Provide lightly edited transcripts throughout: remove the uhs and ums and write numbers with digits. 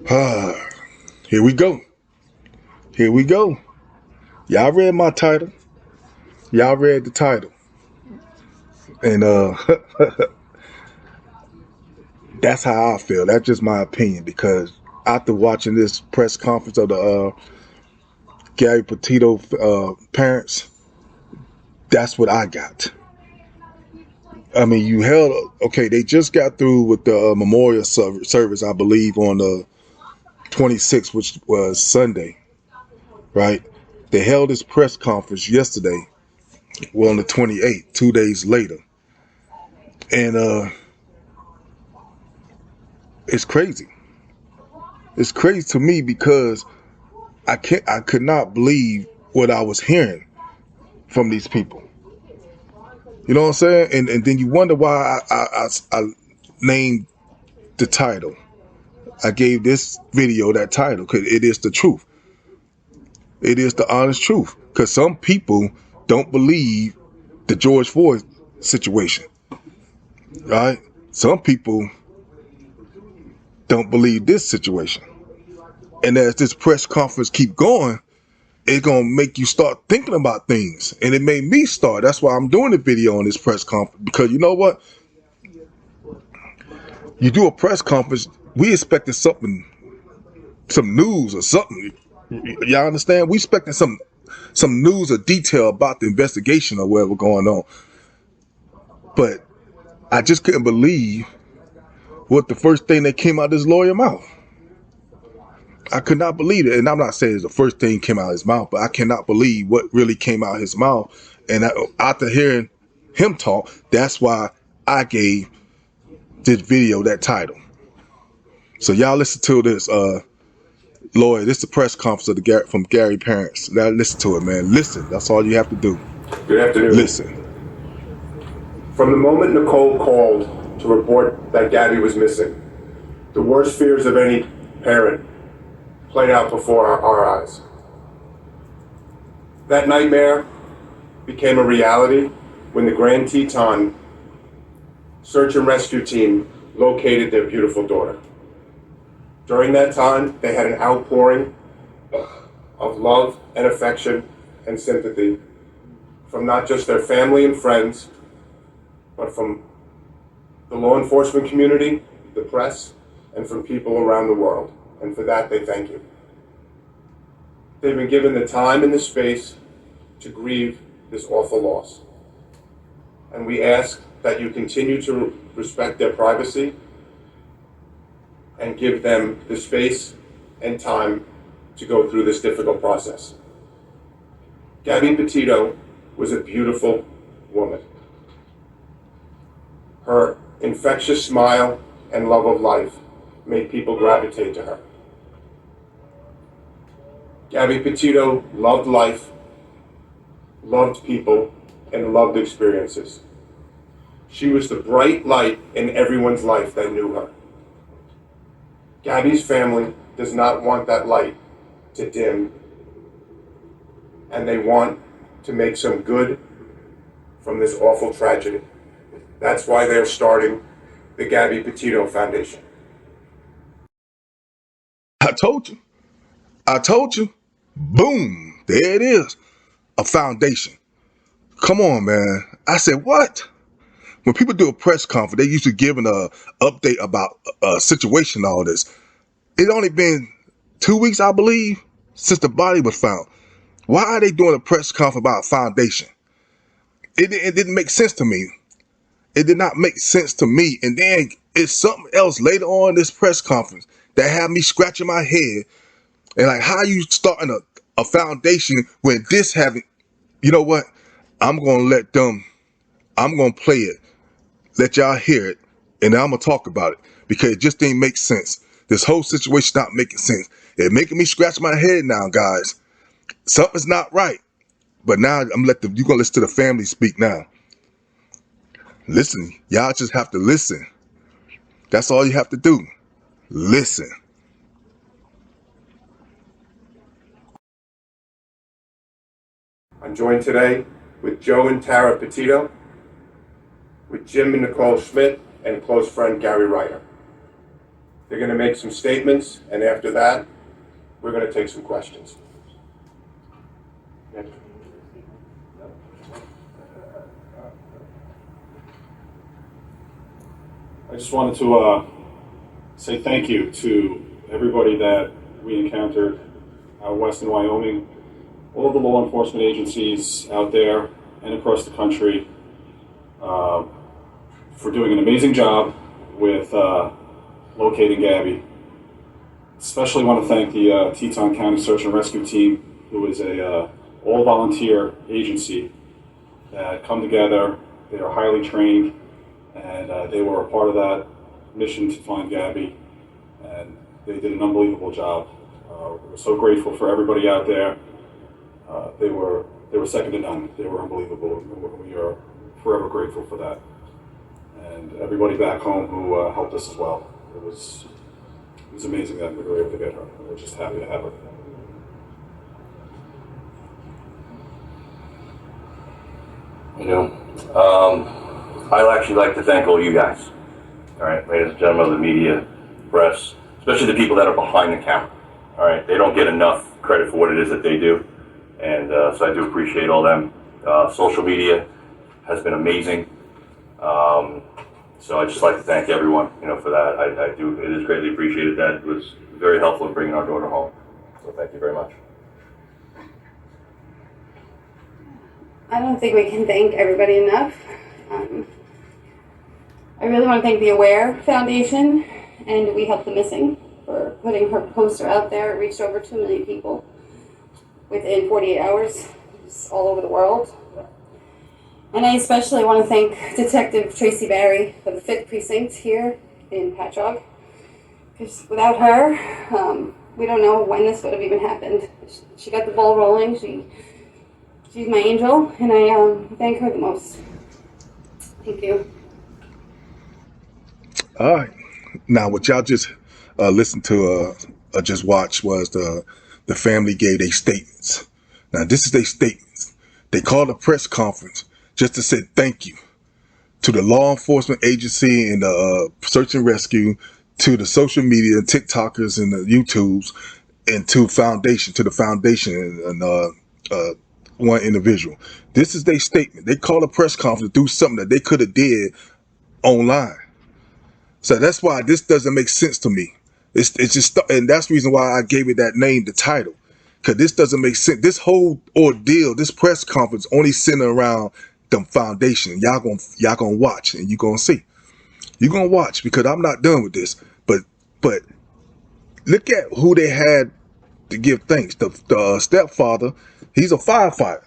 Here we go. Here we go. Y'all read my title. Y'all read the title. And that's how I feel. That's just my opinion because after watching this press conference of the Gabby Petito parents, that's what I got. I mean, you held, okay, they just got through with the memorial service, I believe, on the 26th, which was Sunday, right? They held this press conference yesterday, well, on the 28th, 2 days later. And it's crazy. It's crazy to me because I could not believe what I was hearing from these people. You know what I'm saying? And then you wonder why I named the title. I gave this video that title because it is the truth. It is the honest truth. Because some people don't believe the George Floyd situation, right? Some people don't believe this situation. And as this press conference keep going, it's gonna make you start thinking about things. And it made me start. That's why I'm doing the video on this press conference. Because you know what? You do a press conference, we expecting something, some news or something. Y'all understand? We expecting some news or detail about the investigation or whatever going on. But I just couldn't believe what the first thing that came out of this lawyer mouth. I could not believe it. And I'm not saying it's the first thing came out of his mouth, but I cannot believe what really came out of his mouth. And after hearing him talk, that's why I gave this video that title. So y'all listen to this, Lloyd. This is the press conference of from Gary parents. Now listen to it, man. Listen. That's all you have to do. Good afternoon. Listen. From the moment Nicole called to report that Gabby was missing, the worst fears of any parent played out before our eyes. That nightmare became a reality when the Grand Teton search and rescue team located their beautiful daughter. During that time, they had an outpouring of love and affection and sympathy from not just their family and friends, but from the law enforcement community, the press, and from people around the world. And for that, they thank you. They've been given the time and the space to grieve this awful loss. And we ask that you continue to respect their privacy and give them the space and time to go through this difficult process. Gabby Petito was a beautiful woman. Her infectious smile and love of life made people gravitate to her. Gabby Petito loved life, loved people, and loved experiences. She was the bright light in everyone's life that knew her. Gabby's family does not want that light to dim, and they want to make some good from this awful tragedy. That's why they're starting the Gabby Petito Foundation. I told you. I told you. Boom. There it is. A foundation. Come on, man. I said, what? When people do a press conference, they usually giving a update about a situation, all this. It only been 2 weeks, I believe, since the body was found. Why are they doing a press conference about a foundation? It didn't make sense to me. It did not make sense to me. And then it's something else later on in this press conference that had me scratching my head. And like, how you starting a foundation when this haven't, you know what? I'm going to play it, let y'all hear it, and I'm going to talk about it because it just didn't make sense. This whole situation not making sense. It's making me scratch my head now, guys. Something's not right. But now you're going to listen to the family speak now. Listen, y'all just have to listen. That's all you have to do. Listen. I'm joined today with Joe and Tara Petito, with Jim and Nicole Schmidt, and close friend Gary Ryder. They're going to make some statements, and after that, we're going to take some questions. I just wanted to say thank you to everybody that we encountered out west in Wyoming, all of the law enforcement agencies out there and across the country for doing an amazing job with locating Gabby. Especially want to thank the Teton County Search and Rescue Team, who is a all-volunteer agency that come together. They are highly trained, and they were a part of that mission to find Gabby, and they did an unbelievable job. We're so grateful for everybody out there. They were second to none. They were unbelievable, and we are forever grateful for that. And everybody back home who helped us as well. It was amazing that we were able to get her. We're just happy to have her. You know, I'd actually like to thank all you guys. All right, ladies and gentlemen of the media, press, especially the people that are behind the camera. All right, they don't get enough credit for what it is that they do, and so I do appreciate all them. Social media has been amazing. So I'd just like to thank everyone, you know, for that. I do. It is greatly appreciated. That was very helpful in bringing our daughter home. So thank you very much. I don't think we can thank everybody enough. I really want to thank the Aware Foundation and We Help the Missing for putting her poster out there. It reached over 2 million people within 48 hours. It's all over the world. And I especially want to thank Detective Tracy Barry for the 5th Precinct here in Patchogue. Because without her, we don't know when this would have even happened. She got the ball rolling. She's my angel, and I thank her the most. Thank you. All right. Now, what y'all just listened to, just watched was the family gave their statements. Now, this is their statements. They called a press conference just to say thank you to the law enforcement agency and the search and rescue, to the social media, TikTokers and the YouTubes, and to the foundation and one individual. This is their statement. They called a press conference to do something that they could have did online. So that's why this doesn't make sense to me. It's just, and that's the reason why I gave it that name, the title, because this doesn't make sense. This whole ordeal, this press conference, only centered around the foundation. Y'all gonna watch, and you gonna see. You're gonna watch, because I'm not done with this. But look at who they had to give thanks. The stepfather, he's a firefighter.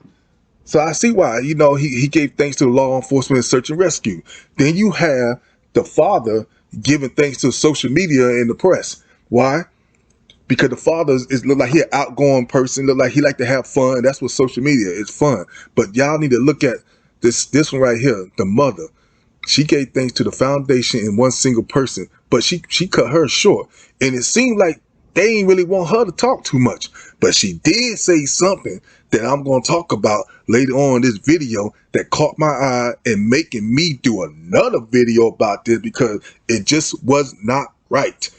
So I see why, you know, he gave thanks to the law enforcement and search and rescue. Then you have the father giving thanks to social media and the press. Why? Because the father look like he an outgoing person, look like he like to have fun. That's what social media is, fun. But y'all need to look at this one right here, the mother. She gave thanks to the foundation in one single person, but she cut her short. And it seemed like they ain't really want her to talk too much. But she did say something that I'm going to talk about later on in this video that caught my eye and making me do another video about this, because it just was not right.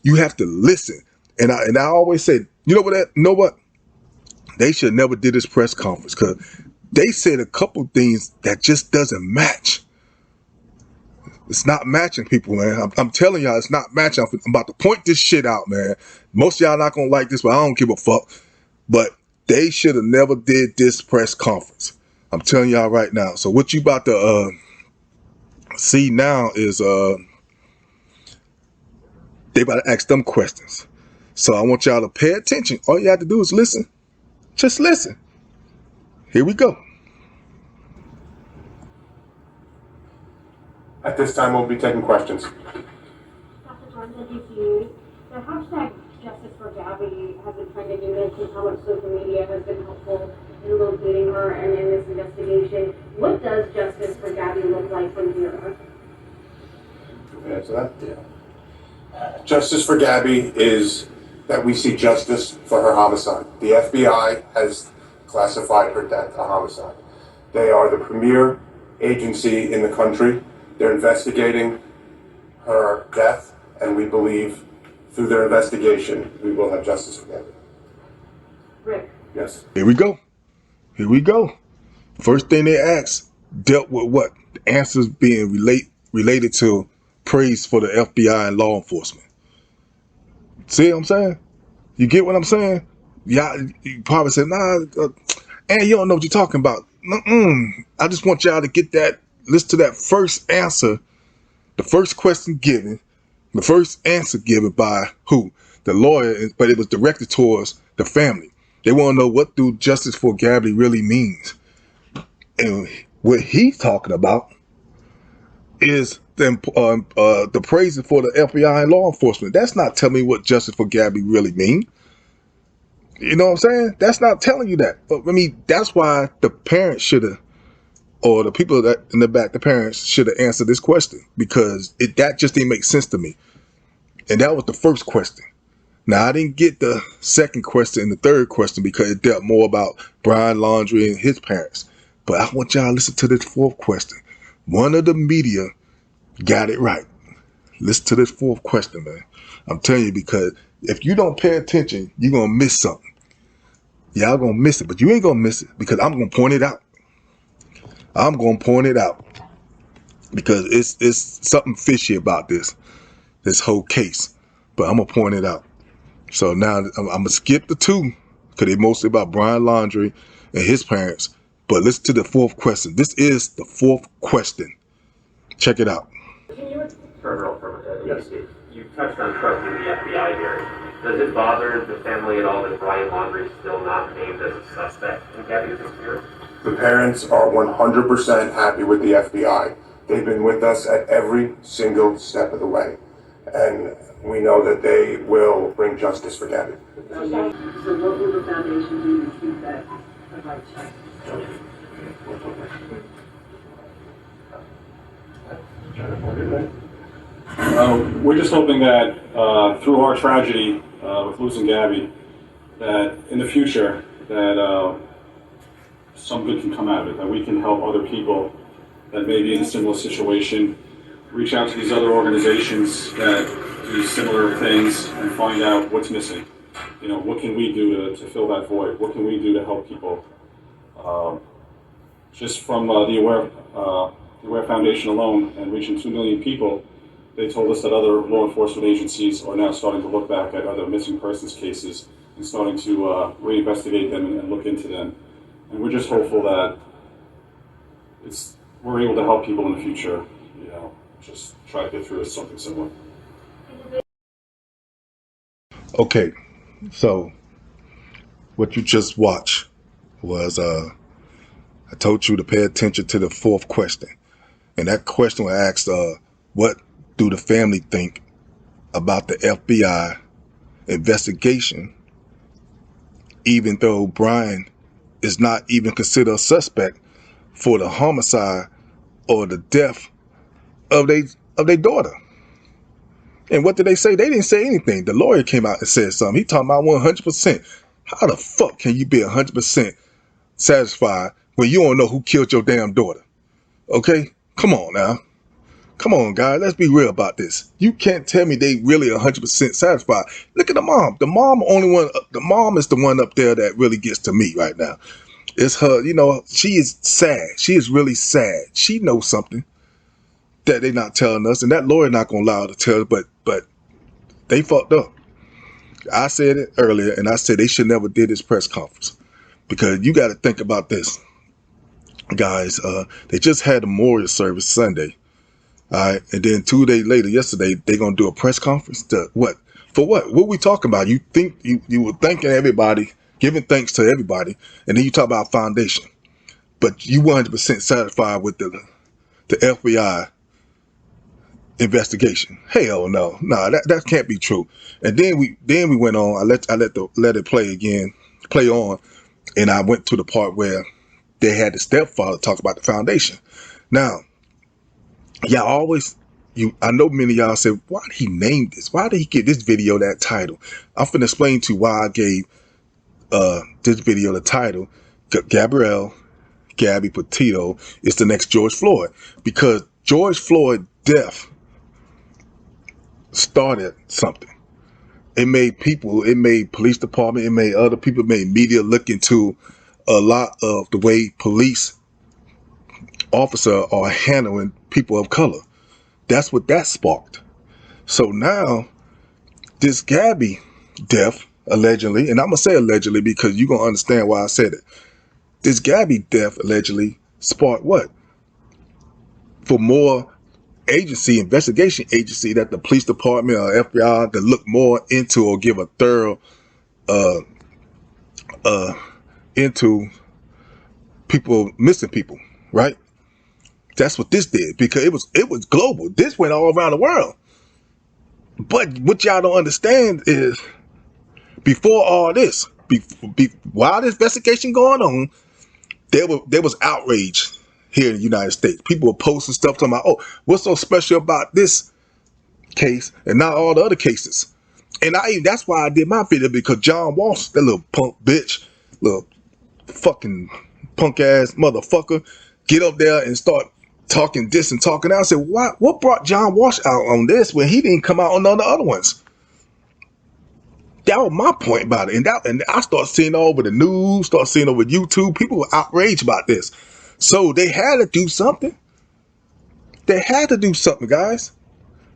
You have to listen. And I always say, you know what? They should never did this press conference, because they said a couple things that just doesn't match. It's not matching, people, man. I'm telling y'all, it's not matching. I'm about to point this shit out, man. Most of y'all not gonna like this, but I don't give a fuck. But they should have never did this press conference. I'm telling y'all right now. So what you about to see now is they about to ask them questions. So I want y'all to pay attention. All you have to do is listen. Just listen. Here we go. At this time, we'll be taking questions. Dr. Jordan, DCU, the hashtag Justice for Gabby has been trending. You mentioned how much social media has been helpful in locating her and in this investigation. What does Justice for Gabby look like from here on? Can I answer that? Yeah. Justice for Gabby is that we see justice for her homicide. The FBI has classified her death a homicide. They are the premier agency in the country. They're investigating her death, and we believe through their investigation, we will have justice for Gabby. Rick. Yes. Here we go. Here we go. First thing they asked dealt with what? The answers being related to praise for the FBI and law enforcement. See what I'm saying? You get what I'm saying? Yeah, you probably said, nah, and you don't know what you're talking about. I just want y'all to get that, listen to that first answer, the first question given, the first answer given by who? The lawyer, but it was directed towards the family. They want to know what do justice for Gabby really means. And what he's talking about is the praising for the FBI and law enforcement. That's not telling me what justice for Gabby really means. You know what I'm saying? That's not telling you that. But I mean, that's why the parents should have, or the people that in the back, the parents should have answered this question, because that just didn't make sense to me. And that was the first question. Now, I didn't get the second question and the third question because it dealt more about Brian Laundrie and his parents. But I want y'all to listen to this fourth question. One of the media got it right. Listen to this fourth question, man. I'm telling you, because if you don't pay attention, you're going to miss something. Y'all going to miss it, but you ain't going to miss it because I'm going to point it out. I'm going to point it out because it's something fishy about this whole case. But I'm going to point it out. So now I'm going to skip the two because they're mostly about Brian Laundrie and his parents. But listen to the fourth question. This is the fourth question. Check it out. Can you yes. You touched on trusting the FBI here. Does it bother the family at all that Brian Laundrie is still not named as a suspect in Gabby's disappearance? The parents are 100% happy with the FBI. They've been with us at every single step of the way. And we know that they will bring justice for Gabby. So what will the foundation do to keep that right check? We're just hoping that through our tragedy with losing Gabby, that in the future that some good can come out of it, that we can help other people that may be in a similar situation, reach out to these other organizations that do similar things and find out what's missing. You know, what can we do to fill that void? What can we do to help people? Just from the Aware Foundation alone and reaching 2 million people, they told us that other law enforcement agencies are now starting to look back at other missing persons cases and starting to reinvestigate them and look into them. And we're just hopeful that we're able to help people in the future, you know, just try to get through something similar. Okay, so what you just watched was I told you to pay attention to the fourth question. And that question was asked, what do the family think about the FBI investigation, even though Brian is not even considered a suspect for the homicide or the death of their daughter? And what did they say? They didn't say anything. The lawyer came out and said something. He talking about 100%. How the fuck can you be 100% satisfied when you don't know who killed your damn daughter? Okay? Come on now. Come on, guys. Let's be real about this. You can't tell me they really 100% satisfied. Look at the mom. The mom is the one up there that really gets to me right now. It's her, you know, she is sad. She is really sad. She knows something that they're not telling us, and that lawyer not gonna allow her to tell us, but they fucked up. I said it earlier, and I said they should never did this press conference, because you got to think about this, guys. They just had a memorial service Sunday, all right, and then 2 days later, yesterday, they're gonna do a press conference. To what? For what? What we talking about? You think you were thanking everybody, giving thanks to everybody, and then you talk about foundation, but you 100% satisfied with the FBI investigation? Hell no, that can't be true. And then we went on. I let it play on, and I went to the part where they had the stepfather talk about the foundation. Now, I know many of y'all said, why did he name this? Why did he give this video that title? I'm finna explain to you why I gave this video the title. Gabrielle, Gabby, Petito is the next George Floyd, because George Floyd death started something. it made people, it made police department, it made other people, it made media look into a lot of the way police officers are handling people of color. That's what that sparked. So now this Gabby death, allegedly, and I'm gonna say allegedly because you're gonna understand why I said it. This Gabby death allegedly sparked what? For more investigation agency that the police department or FBI to look more into or give a thorough into missing people, right? That's what this did because it was global. This went all around the world. But what y'all don't understand is before all this, while this investigation going on, there was outrage here in the United States. People were posting stuff talking about, oh, what's so special about this case and not all the other cases? And that's why I did my video, because John Walsh, that little punk bitch, little fucking punk ass motherfucker, get up there and start talking this and talking that. I said, what brought John Walsh out on this when he didn't come out on none of the other ones? That was my point about it. And I start seeing all over the news, start seeing over YouTube, people were outraged about this. So they had to do something. They had to do something, guys.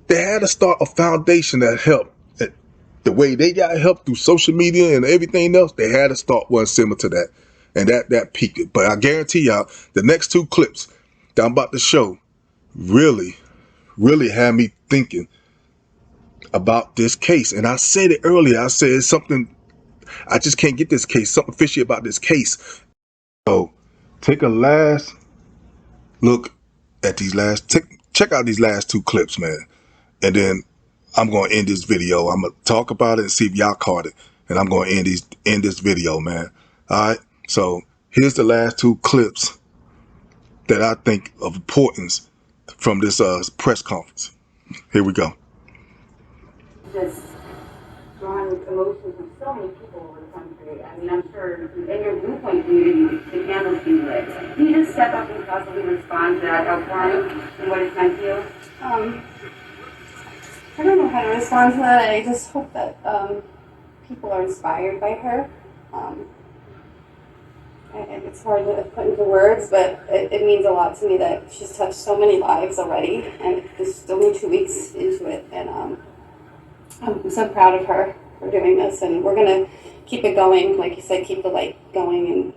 They had to start a foundation that helped. The way they got help through social media and everything else, they had to start one similar to that. And that peaked it. But I guarantee y'all, the next two clips that I'm about to show really, really had me thinking about this case. And I said it earlier. I said it's something, I just can't get this case, something fishy about this case. So take a last look at these check out these last two clips, man. And then I'm going to end this video. I'm going to talk about it and see if y'all caught it. And I'm going to end this video, man. All right. So here's the last two clips that I think of importance from this press conference. Here we go. Just drawing emotions of so many people over the country. I mean, I'm sure in your viewpoint community, the candles being lit. Can you just step up and possibly respond to that outpouring and what it's meant to you? I don't know how to respond to that. I just hope that people are inspired by her. And it's hard to put into words, but it means a lot to me that she's touched so many lives already, and it's only 2 weeks into it, and I'm so proud of her for doing this, and we're gonna keep it going, like you said, keep the light going, and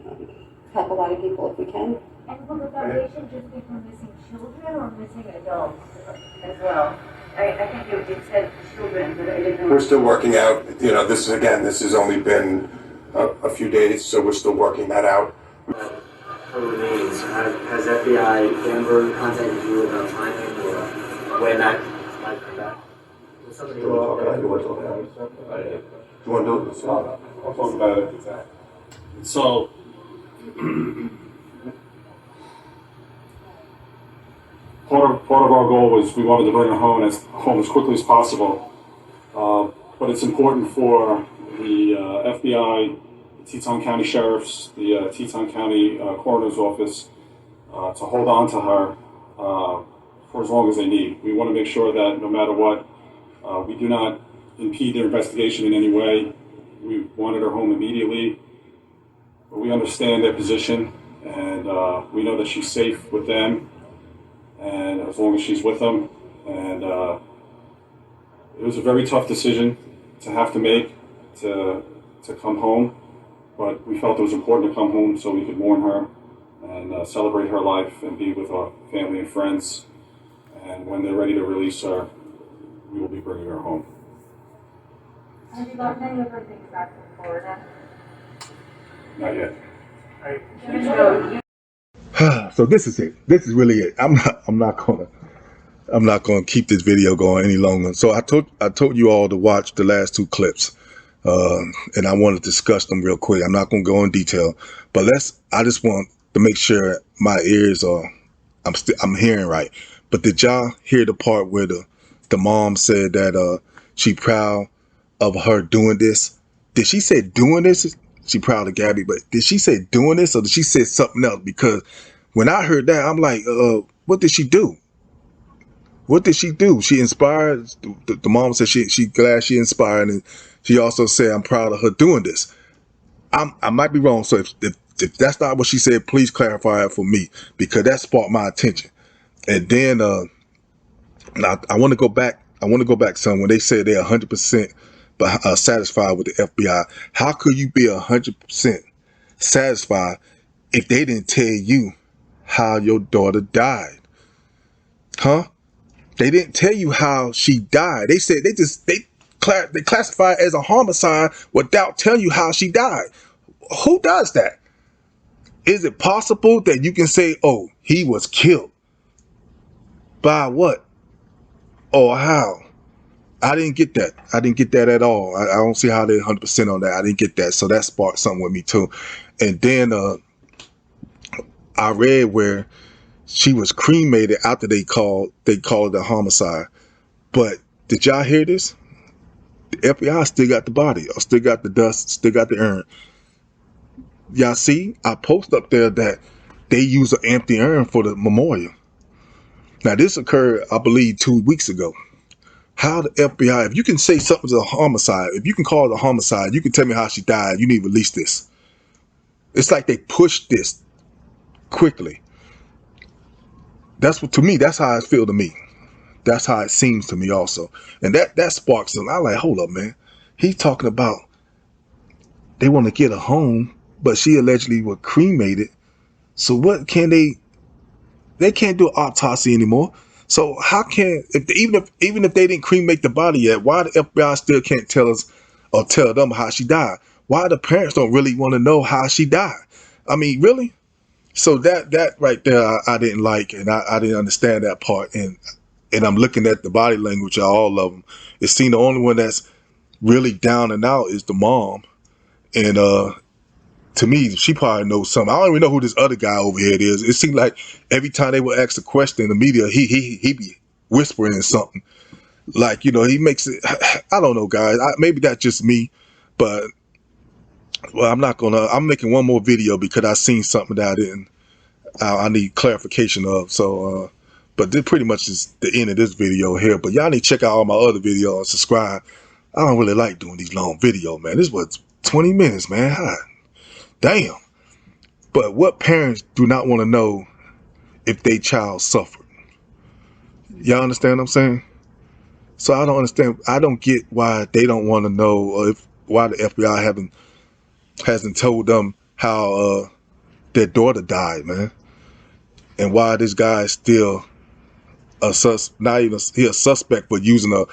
help a lot of people if we can. And will the foundation just be for missing children or missing adults as well? I think you said children, but I didn't know. We're still working out, this has only been a few days, so we're still working that out. Her remains, has FBI Denver contacted you about timing or when that might come back? Will somebody Do you want to do it? I'll talk about it. So, part of our goal was we wanted to bring her home as quickly as possible. But it's important for the FBI, the Teton County Sheriff's, the Teton County Coroner's Office to hold on to her for as long as they need. We want to make sure that no matter what, we do not impede their investigation in any way. We wanted her home immediately, but we understand their position, and we know that she's safe with them, and as long as she's with them. And it was a very tough decision to have to make to come home, but we felt it was important to come home so we could mourn her and celebrate her life and be with our family and friends. And when they're ready to release her, we will be bringing her home. Have you gotten any of her things back from Florida? Not yet. So this is it. This is really it. I'm not gonna keep this video going any longer. So I told you all to watch the last two clips, and I want to discuss them real quick. I'm not gonna go in detail, but I just want to make sure my ears I'm hearing right. But did y'all hear the part where the mom said that she proud of her doing this? Did she say doing this? She proud of Gabby, but did she say doing this or did she say something else? Because when I heard that, I'm like, what did she do? What did she do? She inspired. The mom said she glad she inspired, and she also said, I'm proud of her doing this. I might be wrong. So if that's not what she said, please clarify it for me, because that sparked my attention. And then now I want to go back. I want to go back some when they said they're 100% satisfied with the FBI. How could you be 100% satisfied if they didn't tell you how your daughter died? Huh? They didn't tell you how she died. They said they classified it as a homicide without telling you how she died. Who does that? Is it possible that you can say, oh, he was killed by what or how? I didn't get that. I didn't get that at all. I don't see how they're 100% on that. I didn't get that. So that sparked something with me too. And then I read where she was cremated after they called it a homicide. But did y'all hear this? The FBI still got the body, or still got the dust, still got the urn. Y'all see? I post up there that they use an empty urn for the memorial. Now this occurred, I believe, 2 weeks ago. How the FBI, if you can say something's a homicide, if you can call it a homicide, you can tell me how she died, you need to release this. It's like they pushed this quickly. That's what, to me, that's how it feels to me. That's how it seems to me also. And that sparks something. I like, hold up, man. He's talking about they want to get her home, but she allegedly was cremated. So what can they can't do an autopsy anymore. So how can, even if they didn't cremate the body yet, why the FBI still can't tell us or tell them how she died? Why the parents don't really want to know how she died? I mean, really? So that right there, I didn't like, and I didn't understand that part. And I'm looking at the body language of all of them. It seemed the only one that's really down and out is the mom. And to me, she probably knows something. I don't even know who this other guy over here is. It seemed like every time they would ask a question in the media, he be whispering something. Like, you know, he makes it, I don't know, guys. Maybe that's just me, but well, I'm making one more video because I seen something that I need clarification of. So, but this pretty much is the end of this video here. But y'all need to check out all my other videos and subscribe. I don't really like doing these long videos, man. This was 20 minutes, man. Damn. But what parents do not want to know if their child suffered? Y'all understand what I'm saying? So I don't understand. I don't get why they don't want to know, or why the FBI hasn't told them how their daughter died, man, and why this guy is still a suspect for using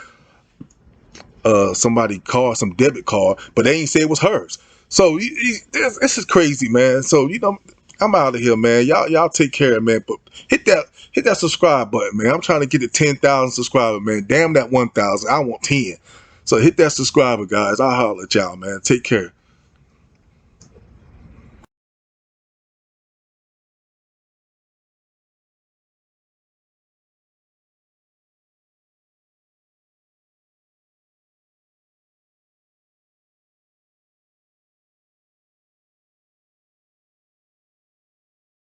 somebody card, some debit card, but they ain't say it was hers. So this is crazy, man. So, you know, I'm out of here, man. Y'all take care, man. But hit that subscribe button, man. I'm trying to get to 10,000 subscribers, man. Damn that 1,000. I want 10. So hit that subscriber, guys. I'll holler at y'all, man. Take care.